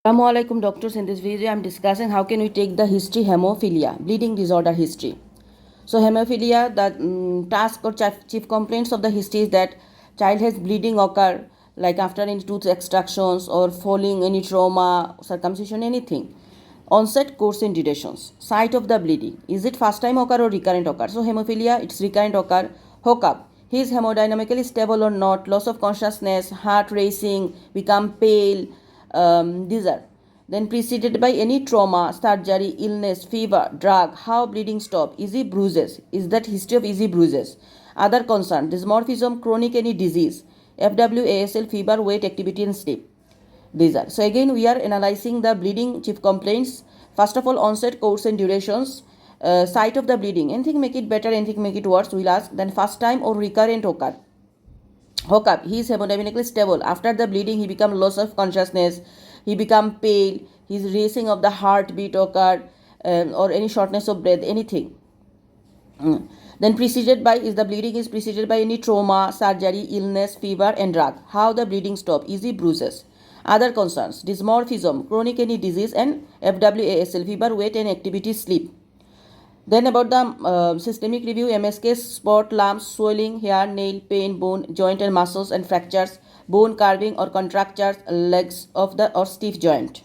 Assalamu alaikum doctors. In this video I am discussing how can we take the history hemophilia, bleeding disorder history. So hemophilia, the task or chief complaints of the history is that child has bleeding occur like after any tooth extractions or falling, any trauma, circumcision, anything. Onset, course and durations. Site of the bleeding. Is it first time occur or recurrent occur? So hemophilia, it's recurrent occur. Hookup. He is hemodynamically stable or not, loss of consciousness, heart racing, become pale, these are. Then preceded by any trauma, surgery, illness, fever, drug, how bleeding stop, easy bruises, is that history of easy bruises. Other concern, dysmorphism, chronic any disease, FWASL, fever, weight, activity and sleep. These are. So again we are analyzing the bleeding chief complaints. First of all, onset, course and durations. Site of the bleeding, anything make it better, anything make it worse, we'll ask. Then first time or recurrent occur. Hookup, he is hemodynamically stable. After the bleeding he become loss of consciousness, he become pale, his racing of the heartbeat occurred, or any shortness of breath, anything. Then preceded by, is the bleeding is preceded by any trauma, surgery, illness, fever and drug. How the bleeding stop, easy bruises. Other concerns, dysmorphism, chronic any disease and FWASL, fever, weight and activity, sleep. Then about the systemic review, MSK, spot, lumps, swelling, hair, nail, pain, bone, joint and muscles and fractures, bone carving or contractures, legs of the or stiff joint.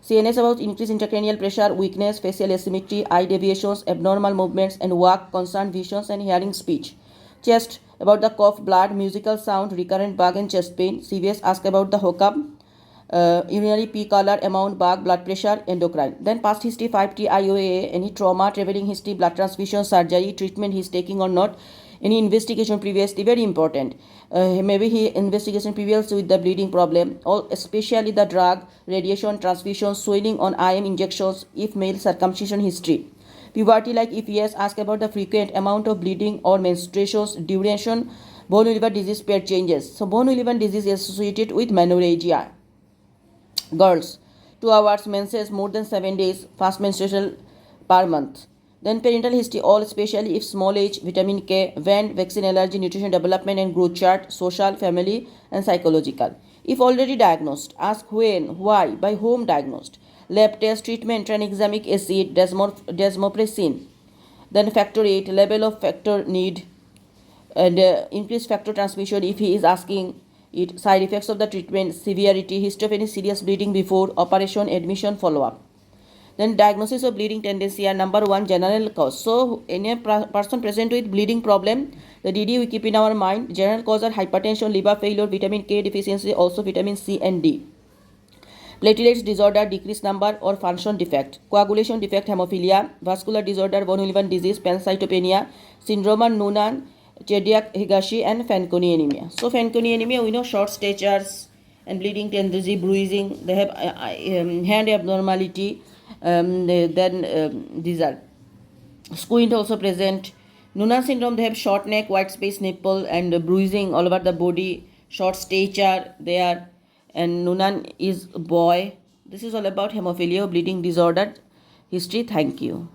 CNS about increased intracranial pressure, weakness, facial asymmetry, eye deviations, abnormal movements and walk, concerned visions and hearing speech. Chest about the cough, blood, musical sound, recurrent bug and chest pain. CVS ask about the hookup, urinary P color, amount, bug, blood pressure, endocrine. Then past history, 5T, IOA, any trauma, traveling history, blood transfusion, surgery, treatment he's taking or not, any investigation previously, very important. Maybe he investigation previous with the bleeding problem, or especially the drug, radiation, transfusion, swelling on IM injections, if male circumcision history. Puberty, like if yes, ask about the frequent amount of bleeding or menstruations, duration, bone liver disease pair changes. So bone liver disease is associated with menorrhagia. Girls, 2 hours, menses more than 7 days, fast menstruation per month. Then parental history, all especially if small age, vitamin K, when, vaccine allergy, nutrition development and growth chart, social, family and psychological. If already diagnosed, ask when, why, by whom diagnosed. Lab test, treatment, tranexamic acid, desmopressin. Then factor 8, level of factor need and increased factor transmission if he is asking it. Side effects of the treatment, severity, history of any serious bleeding before operation, admission, follow-up. Then diagnosis of bleeding tendency are number 1, general cause. So any person present with bleeding problem, the DD we keep in our mind. General cause are hypertension, liver failure, vitamin K deficiency, also vitamin C and D. Platelets disorder, decreased number or function defect. Coagulation defect, hemophilia. Vascular disorder, von Willebrand disease, pancytopenia, syndrome Noonan, cardiac Higashi and Fanconi anemia. So Fanconi anemia, we know short statures and bleeding tendency, bruising, they have hand abnormality. These are squint also present. Noonan syndrome, they have short neck, white space nipple and bruising all over the body, short stature there, and Noonan is boy. This is all about hemophilia, bleeding disorder history. Thank you.